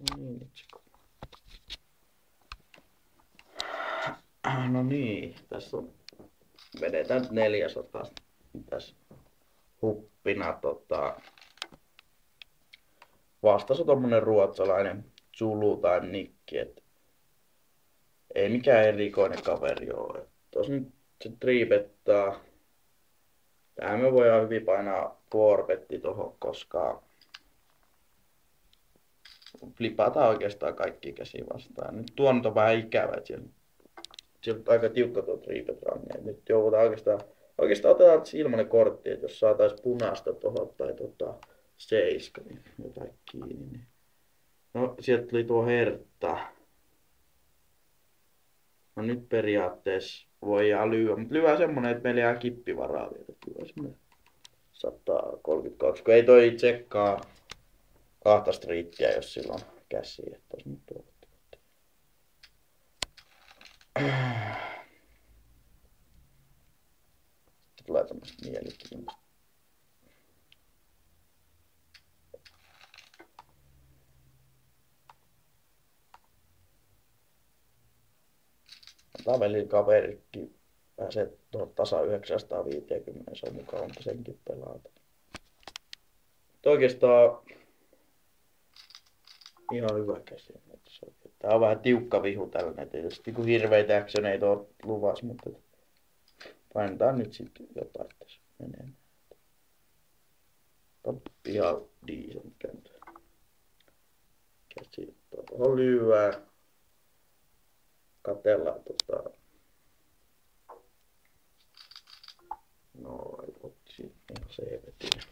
No niin, itse. No niin, tässä on, vedetään 400 tässä huppina vastassa tommonen ruotsalainen Zulu tai Nikki, et ei mikään erikoinen kaveri oo. Tos nyt se triipettaa. Tää me voidaan hyvin painaa forbetti tohon, koska flipataan oikeastaan kaikki käsi vastaan. Nyt tuo nyt on vähän ikävä, että siellä on aika tiukka tuo triipet range. Nyt joudutaan oikeastaan otetaan ilmanen kortti, että jos saatais punaista tohon tai seiska, niin jotain kiinni. Niin. No sieltä tuli tuo hertta. No nyt periaatteessa voidaan lyödä, mutta lyödään semmonen, että meillä jää kippivaraa vielä. Lyödään semmonen 132, kun ei toi tsekkaa kahta striittiä, jos sillä on käsi. Että nyt sitten tulee tämmöset mielikilmasta. Tavelin kaverikin pääsee tuohon tasa 950, se on mukavampi senkin pelata. Mutta oikeastaan ihan hyvä käsi. Tää on vähän tiukka vihu tällä, et tietysti kun hirveitä actioneita oo luvas, mutta painetaan nyt sitten jotain tässä menemään. Tää on ihan decent kääntö. Käsi tuohon lyödään. Katellaan no ei otti ihan CVT.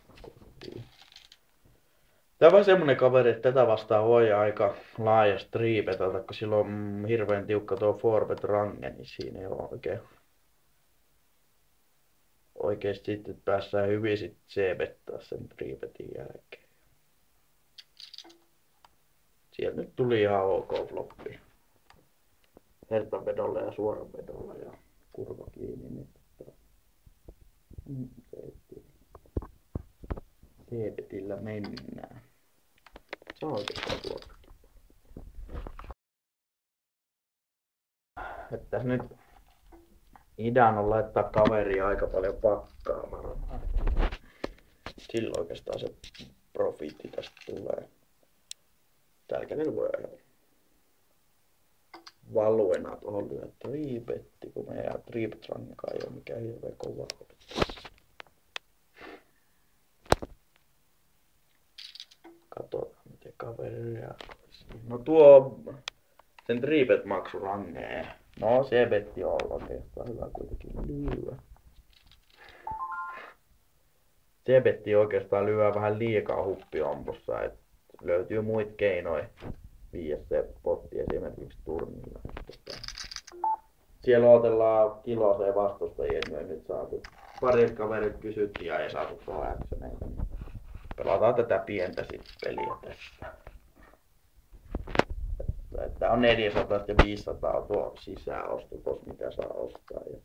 Tää on vähän semmonen kaveri, että tätä vastaan voi aika laajasti triipetata, kun sillä on hirveän tiukka tuo forbet range, niin siinä ei oo oikeesti sitten päässään hyvin sit CVttää sen triipetin jälkeen. Sieltä nyt tuli ihan ok floppi. Hertan vedolla ja suoran vedolla ja kurva kiinni. Niin CVtillä mennään. Se on oikeastaan tuossa. Että tässä nyt ideana on laittaa kaveria aika paljon pakkaa varmaan. Silloin oikeastaan se profiitti tästä tulee. Tälläkin voi valuena tuohon lyödä triipetti, kun meidän triipetrankaan ei oo mikään hirveän kova. Katsotaan miten kaveri reagoisi. No tuo sen triipet maksu rangee. No se betti on oikeastaan hyvä kuitenkin lyödä. Se betti oikeastaan lyö vähän liikaa huppiompussa, et löytyy muita keinoja viiä se potti esimerkiksi turnilla. Siellä otellaan kiloseen vastustajia, me nyt saatu pari kaverit kysyttiin ja ei saatu tuohon actioneita. Pelataan tätä pientä sit peliä tässä. Että on 400 ja 500 tuo sisäosto tossa mitä saa ostaa. Ja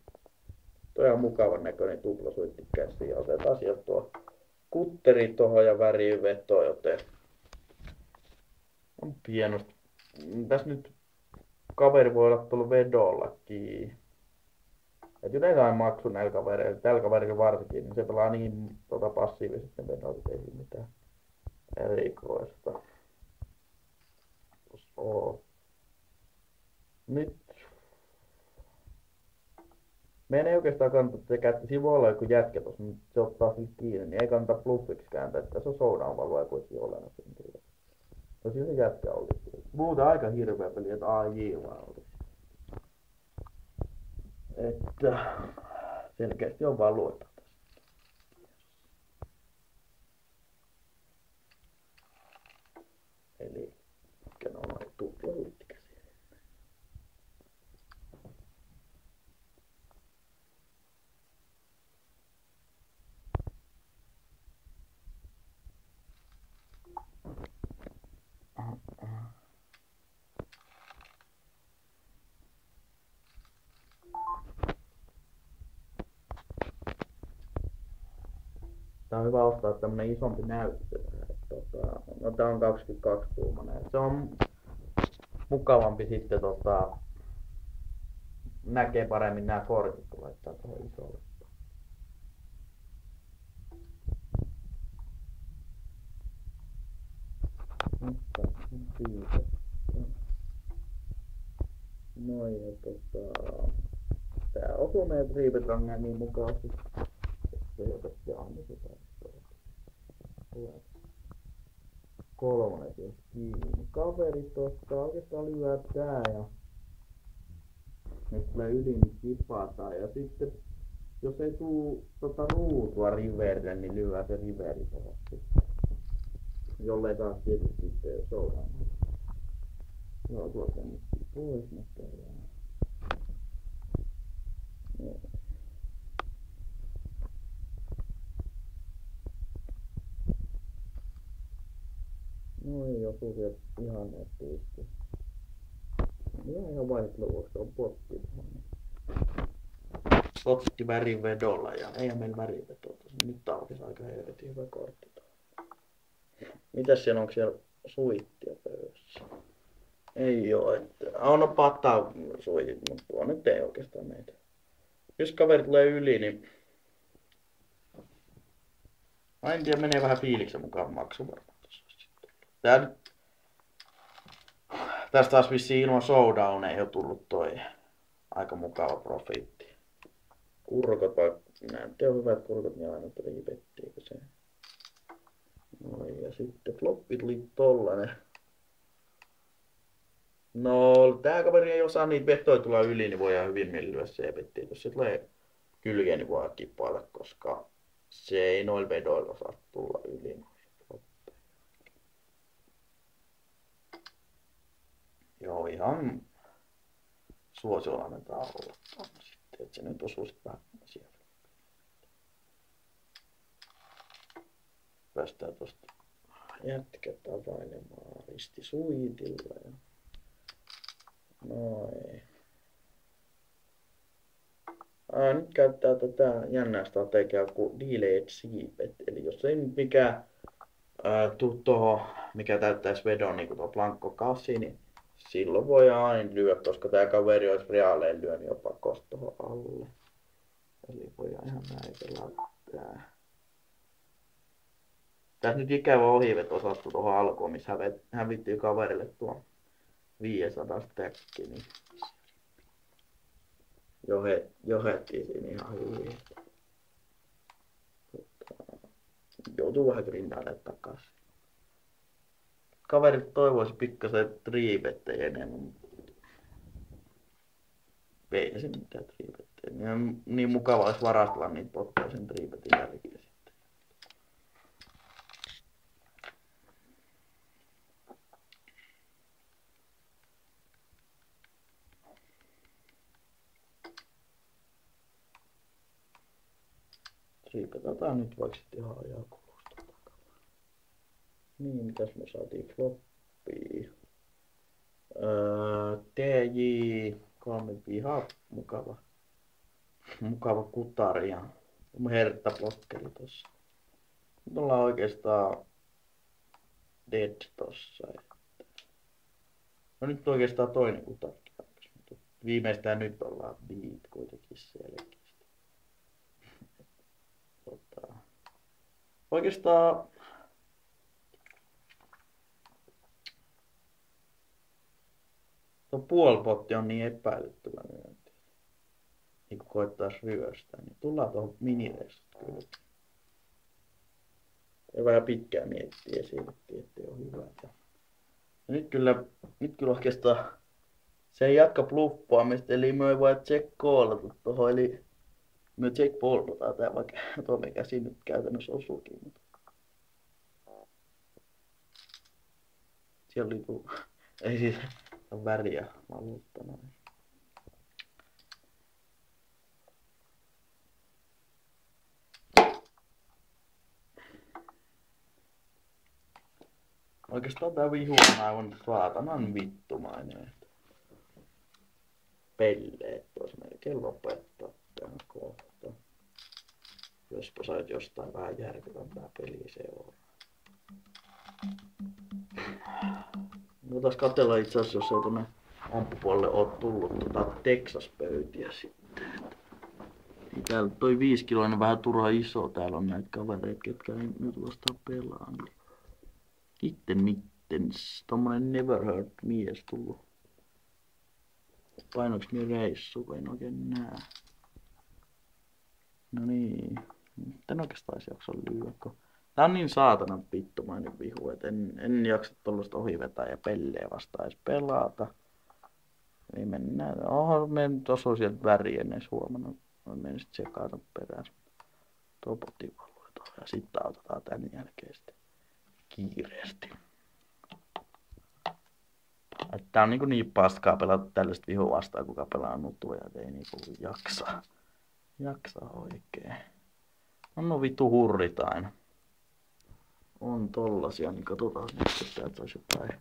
toi on mukavan näköinen tuplasuittikäsi ja otetaan sieltä tuo kutteri tohon ja väriveto, joten on hienosti. Tässä nyt kaveri voi olla tullut vedollakin. Et yleensä aina maksu näillä kavereilla, tällä kaverilla varsinkin, niin se pelaa niin passiivisesti ne vedot, ei mitään erikoista. Nyt meidän ei oikeastaan kannata sekä, siinä voi olla joku jätkä tossa, mutta se ottaa sille kiinni, niin ei kannata bluffiksi kääntää, että se on showdown valua kuitenkin olemassa. No siinä jätkä oli. Muuten aika hirveä peli, että AJ vaan oli. Että selkeästi on valuutta tässä. Eli mikä on noin tuplahuittikäsiä. Tää on hyvä ostaa tämmönen isompi näyttö. No tää on 22-tuumainen. Se on mukavampi sitten näkee paremmin nämä kortit, kun laittaa tuohon isolle. Noin ja tää osuu meidän riipetrangaan niin mukavasti. Se jotain Jaani sitä. Kolmonen jos kiinni. Kaverit ottaa oikeastaan lyödä tää ja nyt tulee yli niin kipataan ja sitten jos ei tuu ruutua riverille niin lyödään se riveri tuohon sitten. Jollei taas tietysti sitten soudan. Joo tuolta nyt pois näköjään. Joo. No ei osu sieltä ihan nettiisti. Ihan vaihteluvassa on potti. Potti värinvedolla ja ei meillä värinvetoa. Nyt aukesi aika helvetin hyvä kortti. Mitäs siellä onko siellä suittia pöydässä? Ei oo, että on pataa suitit, mutta tuo nyt ei oikeastaan meitä. Jos kaveri tulee yli, niin mä en tiedä, menee vähän fiiliksen mukaan maksu varmaan tossa sitten. Tää nyt tästä taas vissiin ilman showdown ei oo tullut toi aika mukava profiitti. Kurkot vai näytti on hyvät kurkot, niin aina riipettiinkö se. Noin ja sitten floppit oli tollanen. No tää kaveri ei osaa niitä vetoja tulla yli, niin voidaan hyvin millyä sepettiin. Jos se tulee kylkeen, niin voidaan kipailla, koska se ei noilla vedoilla osaa tulla yli. Joo, ihan suosiolla annetaan olla sitten, että se nyt osuu sitten vähän siellä. Päästään tosta jätkä tapailemaan risti suitilla ja noin. Nyt käyttää tätä jännää strategiaa kuin delayed siipet. Eli jos ei nyt mikään tuu tohon, mikä täyttäisi vedon niin kuin tuo blankko 8, niin silloin voi aina lyödä, koska tää kaveri olisi reaaleen lyönyt jopa kosta tohon alle. Eli voidaan ihan näin pelata tää. Tässä nyt ikävä ohiveto sattuu tuohon alkuun, missä hävittiin kaverille tuo 500 stäkki, niin johettiin siinä ihan hyvin. Joutuu vähän grindailemaan takas. Kaverit toivoisi pikkasen triipettejä enemmän. Ei se mitään triipettejä. Niin mukava olisi varastella niitä potteja sen triipetin jälkeen sitten. Triipetataan nyt vaikka sitten ihan ajakulusta takana. Niin, mitäs me saatiin floppia? TJ 3 ihan mukava kutari ja herttablokkeri tossa. Nyt ollaan oikeastaan dead tossa. No nyt oikeastaan toinen kutari. Viimeistään nyt ollaan beat kuitenkin selkeästi. Oikeastaan tuo puolipotti on niin epäilyttävä myönti. Niin kun koittais ryöstää, niin tullaan tuohon minireissut kyllä. Ja vähän pitkään miettiä ja silti, ettei ole hyvä. Ja nyt kyllä oikeastaan se ei jatka bluffaamista, eli me ei voi check callata tuohon, eli me check poltataan tää vaikka tuo mikä siinä nyt käytännössä osuukin. Mutta siellä oli ei siis väriä valuuttana. Oikeastaan tää vihu on aivan saatanan vittumainen. Pelleet vois melkein lopettaa tämän kohta. Jospa sait jostain vähän järkevämpää peliä seuraa. Voitais katsella itse asiassa, jos ei tonne amppupuolelle oo tullut Texas-pöytiä sitten. Niin täällä toi 5-kiloinen vähän turha iso. Täällä on näitä kavereita, ketkä ei nyt vastaan pelaa. Mittens. Tommonen never heard mies tullut. Painoks mie reissu, en oikein näe. No niin. En oikeastaan jaksa lyödä, kun tää on niin saatanan vittumainen vihu, et en jaksa tollaista ohivetää ja pelleä vastaan edes pelata. Niin mennään. Oho, me nyt osuu sieltä väriä, en edes huomannut. Mä menin sit sekata perässä. Tuo potivalue tuohon ja sitten autetaan tän jälkeen sitten kiireesti. Tää on niin paskaa pelata tällaista vihua vastaan, kuka pelaa nutuja, et ei niinku jaksa oikein. On no vitu hurrit aina. On tollasia, niin katsotaan nyt, jos täältä saisi jotain